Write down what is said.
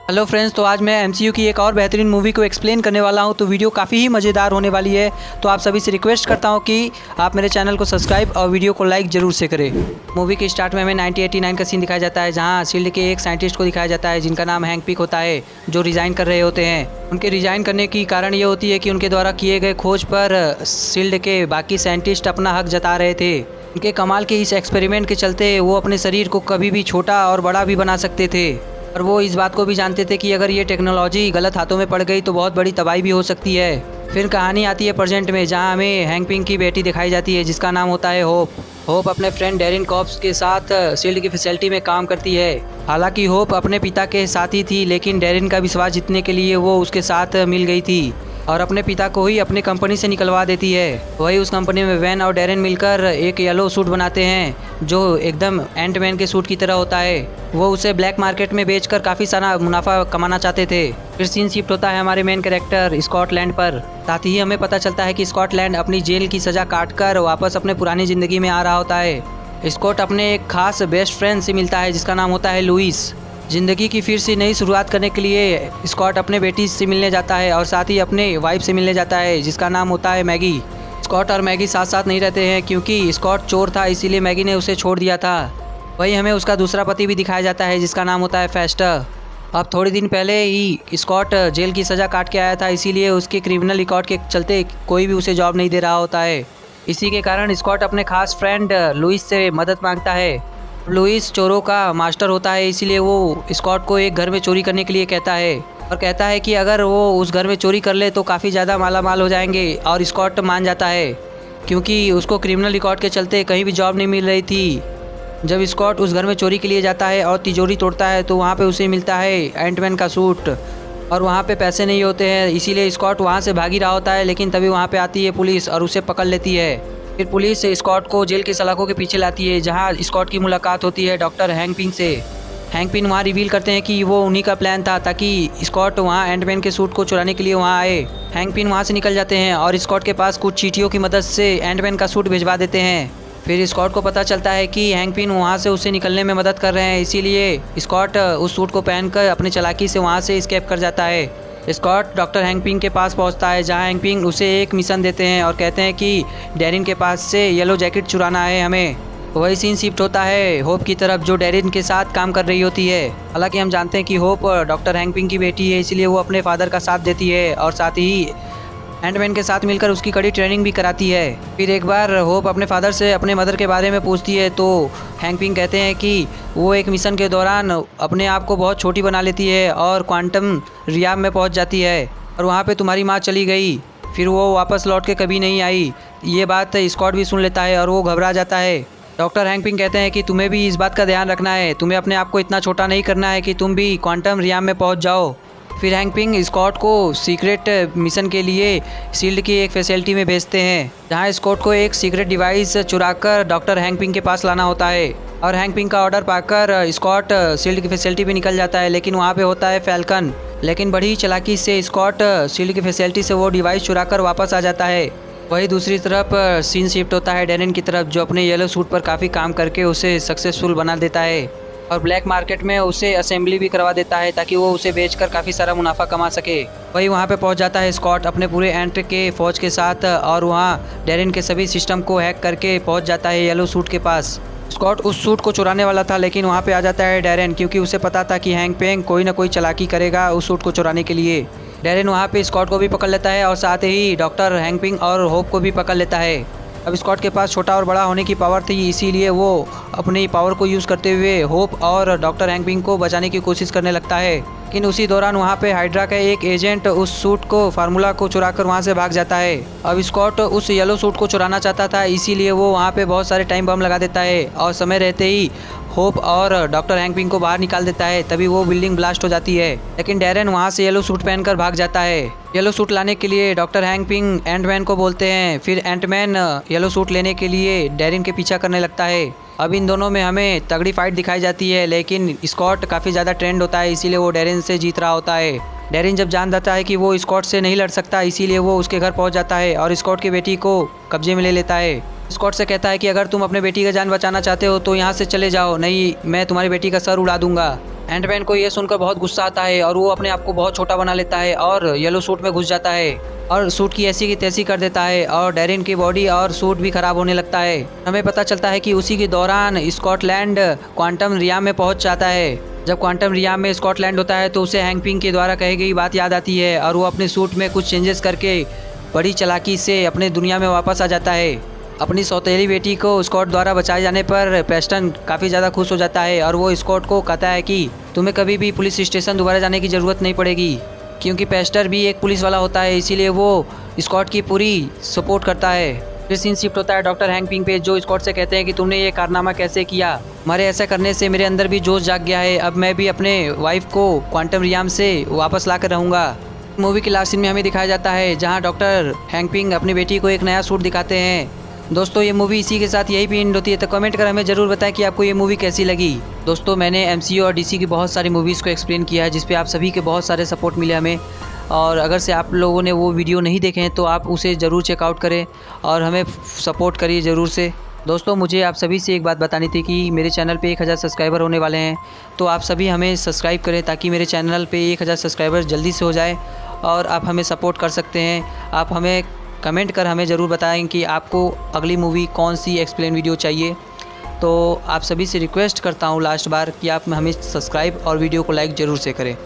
Hello friends, तो आज मैं एमसीयू की एक और बेहतरीन मूवी को एक्सप्लेन करने वाला हूं। तो वीडियो काफ़ी ही मज़ेदार होने वाली है। तो आप सभी से रिक्वेस्ट करता हूं कि आप मेरे चैनल को सब्सक्राइब और वीडियो को लाइक ज़रूर से करें। मूवी के स्टार्ट में हमें 1989 का सीन दिखाया जाता है, जहां शील्ड के एक साइंटिस्ट को दिखाया जाता है जिनका नाम हैंक पिक होता है, जो रिज़ाइन कर रहे होते हैं। उनके रिज़ाइन करने की कारण ये होती है कि उनके द्वारा किए गए खोज पर शील्ड के बाकी साइंटिस्ट अपना हक जता रहे थे। उनके कमाल के इस एक्सपेरिमेंट के चलते वो अपने शरीर को कभी भी छोटा और बड़ा भी बना सकते थे, और वो इस बात को भी जानते थे कि अगर ये टेक्नोलॉजी गलत हाथों में पड़ गई तो बहुत बड़ी तबाही भी हो सकती है। फिर कहानी आती है प्रेजेंट में, जहां हमें हैंक पिंग की बेटी दिखाई जाती है जिसका नाम होता है होप। होप अपने फ्रेंड डैरिन कॉप्स के साथ शील्ड की फैसिलिटी में काम करती है। हालांकि होप अपने पिता के साथ ही थी, लेकिन डैरिन का विश्वास जीतने के लिए वो उसके साथ मिल गई थी और अपने पिता को ही अपने कंपनी से निकलवा देती है। वही उस कंपनी में वैन और डैरेन मिलकर एक येलो सूट बनाते हैं जो एकदम एंटमैन के सूट की तरह होता है। वो उसे ब्लैक मार्केट में बेचकर काफ़ी सारा मुनाफा कमाना चाहते थे। फिर सीन शिफ्ट होता है हमारे मेन कैरेक्टर स्कॉटलैंड पर। साथ ही हमें पता चलता है कि स्कॉटलैंड अपनी जेल की सज़ा काटकर वापस अपने पुरानी ज़िंदगी में आ रहा होता है। स्कॉट अपने एक खास बेस्ट फ्रेंड से मिलता है जिसका नाम होता है लुइस। ज़िंदगी की फिर से नई शुरुआत करने के लिए स्कॉट अपने बेटी से मिलने जाता है और साथ ही अपने वाइफ से मिलने जाता है जिसका नाम होता है मैगी। स्कॉट और मैगी साथ साथ नहीं रहते हैं क्योंकि स्कॉट चोर था, इसीलिए मैगी ने उसे छोड़ दिया था। वही हमें उसका दूसरा पति भी दिखाया जाता है जिसका नाम होता है फेस्टर। अब थोड़े दिन पहले ही स्कॉट जेल की सज़ा काट के आया था, इसीलिए उसके क्रिमिनल रिकॉर्ड के चलते कोई भी उसे जॉब नहीं दे रहा होता है। इसी के कारण स्कॉट अपने खास फ्रेंड लुइस से मदद मांगता है। लुइस चोरों का मास्टर होता है, इसीलिए वो स्कॉट को एक घर में चोरी करने के लिए कहता है और कहता है कि अगर वो उस घर में चोरी कर ले तो काफ़ी ज़्यादा माला माल हो जाएंगे। और स्कॉट मान जाता है क्योंकि उसको क्रिमिनल रिकॉर्ड के चलते कहीं भी जॉब नहीं मिल रही थी। जब स्कॉट उस घर में चोरी के लिए जाता है और तिजोरी तोड़ता है तो वहाँ पे उसे मिलता है एंटमैन का सूट, और वहाँ पे पैसे नहीं होते हैं, इसीलिए स्कॉट वहाँ से भाग ही रहा होता है। लेकिन तभी वहाँ पे आती है पुलिस और उसे पकड़ लेती है। फिर पुलिस स्कॉट को जेल की सलाखों के पीछे लाती है, जहाँ स्कॉट की मुलाकात होती है डॉक्टर हैंक पिंग से। हैंक पिंग वहाँ रिवील करते हैं कि वो उन्हीं का प्लान था ताकि स्कॉट वहाँ एंटमैन के सूट को चुराने के लिए वहाँ आए। हैंक पिंग वहाँ से निकल जाते हैं और स्कॉट के पास कुछ चीटियों की मदद से एंटमैन का सूट भिजवा देते हैं। फिर स्कॉट को पता चलता है कि हैंक पिंग वहाँ से उसे निकलने में मदद कर रहे हैं, इसीलिए स्कॉट उस सूट को पहनकर अपनी चालाकी से वहाँ से एस्केप कर जाता है। स्कॉट डॉक्टर हैंक पिंग के पास पहुंचता है, जहां हैंक पिंग उसे एक मिशन देते हैं और कहते हैं कि डैरिन के पास से येलो जैकेट चुराना है हमें। वही सीन शिफ्ट होता है होप की तरफ, जो डैरिन के साथ काम कर रही होती है। हालांकि हम जानते हैं कि होप डॉक्टर हैंक पिंग की बेटी है, इसलिए वो अपने फादर का साथ देती है और साथ ही एंटमैन के साथ मिलकर उसकी कड़ी ट्रेनिंग भी कराती है। फिर एक बार होप अपने फादर से अपने मदर के बारे में पूछती है तो हैंक पिंग कहते हैं कि वो एक मिशन के दौरान अपने आप को बहुत छोटी बना लेती है और क्वांटम रियाम में पहुंच जाती है और वहाँ पे तुम्हारी माँ चली गई, फिर वो वापस लौट के कभी नहीं आई। ये बात स्कॉट भी सुन लेता है और वो घबरा जाता है। डॉक्टर हैंक पिंग कहते हैं कि तुम्हें भी इस बात का ध्यान रखना है, तुम्हें अपने आप को इतना छोटा नहीं करना है कि तुम भी क्वांटम रियाम में पहुँच जाओ। फिर हैंक पिंग स्कॉट को सीक्रेट मिशन के लिए शील्ड की एक फैसिलिटी में भेजते हैं, जहां स्कॉट को एक सीक्रेट डिवाइस चुराकर डॉक्टर हैंक पिंग के पास लाना होता है। और हैंक पिंग का ऑर्डर पाकर स्कॉट शील्ड की फैसिलिटी पे निकल जाता है, लेकिन वहां पे होता है फैल्कन। लेकिन बड़ी चालाकी से स्कॉट शील्ड की फैसिलिटी से वो डिवाइस चुराकर वापस आ जाता है। वही दूसरी तरफ सीन शिफ्ट होता है डैरिन की तरफ, जो अपने येलो सूट पर काफ़ी काम करके उसे सक्सेसफुल बना देता है और ब्लैक मार्केट में उसे असेंबली भी करवा देता है ताकि वो उसे बेचकर काफ़ी सारा मुनाफा कमा सके। वही वहाँ पे पहुँच जाता है स्कॉट अपने पूरे एंट्री के फौज के साथ और वहाँ डैरिन के सभी सिस्टम को हैक करके पहुँच जाता है येलो सूट के पास। स्कॉट उस सूट को चुराने वाला था, लेकिन वहाँ पे आ जाता है डैरेन, क्योंकि उसे पता था कि हैंक पिंग कोई ना कोई चालाकी करेगा उस सूट को चुराने के लिए। डैरेन वहाँ पे स्कॉट को भी पकड़ लेता है और साथ ही डॉक्टर हैंक पिंग और होप को भी पकड़ लेता है। अब स्कॉट के पास छोटा और बड़ा होने की पावर थी, इसीलिए वो अपनी पावर को यूज़ करते हुए होप और डॉक्टर हैंक पिंग को बचाने की कोशिश करने लगता है। लेकिन उसी दौरान वहाँ पे हाइड्रा का एक एजेंट उस सूट को फार्मूला को चुराकर वहाँ से भाग जाता है। अब स्कॉट उस येलो सूट को चुराना चाहता था, इसीलिए वो वहाँ पे बहुत सारे टाइम बम लगा देता है और समय रहते ही होप और डॉक्टर हैंक पिंग को बाहर निकाल देता है। तभी वो बिल्डिंग ब्लास्ट हो जाती है, लेकिन डैरेन वहाँ से येलो सूट पहनकर भाग जाता है। येलो सूट लाने के लिए डॉक्टर हैंक पिंग एंटमैन को बोलते हैं, फिर एंटमैन येलो सूट लेने के लिए डैरेन के पीछा करने लगता है। अब इन दोनों में हमें तगड़ी फाइट दिखाई जाती है, लेकिन स्कॉट काफ़ी ज़्यादा ट्रेंड होता है, इसीलिए वो डैरेन से जीत रहा होता है। डैरेन जब जान जाता है कि वो स्कॉट से नहीं लड़ सकता, इसीलिए वो उसके घर पहुंच जाता है और स्कॉट की बेटी को कब्जे में ले लेता है। स्कॉट से कहता है कि अगर तुम अपने बेटी का जान बचाना चाहते हो तो यहाँ से चले जाओ, नहीं मैं तुम्हारी बेटी का सर उड़ा दूंगा। एंटमैन को यह सुनकर बहुत गुस्सा आता है और वो अपने आप को बहुत छोटा बना लेता है और येलो सूट में घुस जाता है और सूट की ऐसी की तैसी कर देता है और डैरिन की बॉडी और सूट भी खराब होने लगता है। हमें पता चलता है कि उसी के दौरान स्कॉटलैंड क्वांटम रियाम में पहुंच जाता है। जब क्वांटम रियाम में स्कॉटलैंड होता है तो उसे हैंक पिंग के द्वारा कही गई बात याद आती है और वो अपने सूट में कुछ चेंजेस करके बड़ी चालाकी से अपने दुनिया में वापस आ जाता है। अपनी सौतेली बेटी को स्कॉट द्वारा बचाए जाने पर पेस्टन काफ़ी ज़्यादा खुश हो जाता है और वो स्कॉट को कहता है कि तुम्हें कभी भी पुलिस स्टेशन दोबारा जाने की ज़रूरत नहीं पड़ेगी, क्योंकि पेस्टर भी एक पुलिस वाला होता है, इसीलिए वो स्कॉट की पूरी सपोर्ट करता है। फिर सीन शिफ्ट होता है डॉक्टर हैंक पिंग पे, जो स्कॉट से कहते हैं कि तुमने ये कारनामा कैसे किया, हमारे ऐसा करने से मेरे अंदर भी जोश जाग गया है, अब मैं भी अपने वाइफ को क्वांटम रियाम से वापस ला कर रहूँगा। मूवी के लास्ट सीन में हमें दिखाया जाता है जहाँ डॉक्टर हैंक पिंग अपनी बेटी को एक नया सूट दिखाते हैं। दोस्तों ये मूवी इसी के साथ यही भी एंड होती है, तो कमेंट कर हमें ज़रूर बताएं कि आपको ये मूवी कैसी लगी। दोस्तों मैंने MCU और DC की बहुत सारी मूवीज़ को एक्सप्लेन किया है, जिस पे आप सभी के बहुत सारे सपोर्ट मिले हमें, और अगर से आप लोगों ने वो वीडियो नहीं देखे हैं तो आप उसे ज़रूर चेकआउट करें और हमें सपोर्ट करिए ज़रूर से। दोस्तों मुझे आप सभी से एक बात बतानी थी कि मेरे चैनल पे 1000 सब्सक्राइबर होने वाले हैं, तो आप सभी हमें सब्सक्राइब करें ताकि मेरे चैनल पे 1000 सब्सक्राइबर जल्दी से हो जाए और आप हमें सपोर्ट कर सकते हैं। आप हमें कमेंट कर हमें ज़रूर बताएं कि आपको अगली मूवी कौन सी एक्सप्लेन वीडियो चाहिए। तो आप सभी से रिक्वेस्ट करता हूँ लास्ट बार कि आप हमें सब्सक्राइब और वीडियो को लाइक ज़रूर से करें।